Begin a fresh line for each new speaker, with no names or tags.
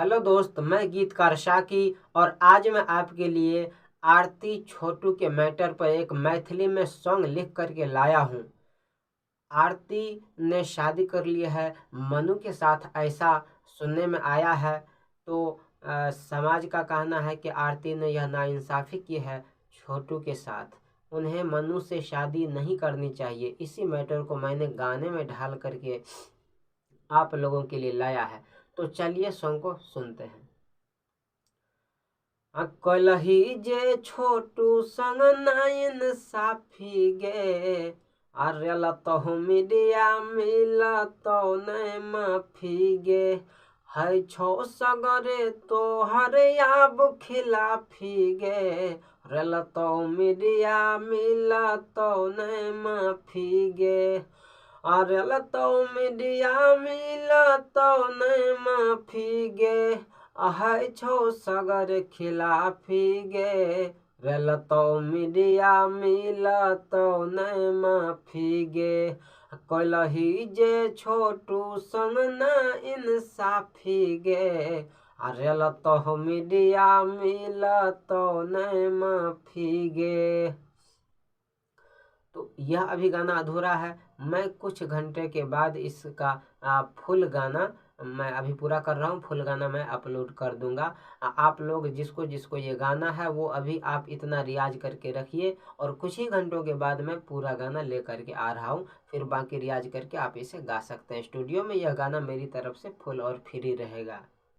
Hello दोस्त, मैं गीतकार शाकी और आज मैं आपके लिए आरती छोटू के मैटर पर एक मैथिली में सॉन्ग लिख करके लाया हूँ। आरती ने शादी कर ली है मनु के साथ, ऐसा सुनने में आया है। तो समाज का कहना है कि आरती ने यह नाइंसाफ़ी की है छोटू के साथ। उन्हें मनु से शादी नहीं करनी चाहिए। इसी मैटर को मैंने गाने में ढाल करके आप लोगों के लिए लाया है। तो चलिए सॉन्ग को सुनते हैं। कलही जे छोटू संग नाइंसाफ़ी गे, आर्यल तो मीडिया मिलत नहीं माफी गे। है छो सगरे तो हर आब खिलाफी गे, रेल तो मीडिया मिलत नहीं माफी गे। आर्यल तो मीडिया मिलत नहीं माफी गे। है छो सगर खिलाफी गे, रेलतो मीडिया मिलतो नहीं माफी गे। कलही जे छोटू संग ना इंसाफी गे, रेलतो मीडिया मिलतो नहीं माफी गे। तो यह अभी गाना अधूरा है। मैं कुछ घंटे के बाद इसका फुल गाना मैं अभी पूरा कर रहा हूँ। फुल गाना मैं अपलोड कर दूंगा। आप लोग जिसको जिसको ये गाना है वो अभी आप इतना रियाज करके रखिए और कुछ ही घंटों के बाद मैं पूरा गाना ले करके आ रहा हूँ। फिर बाकी रियाज करके आप इसे गा सकते हैं स्टूडियो में। यह गाना मेरी तरफ से फुल और फ्री रहेगा।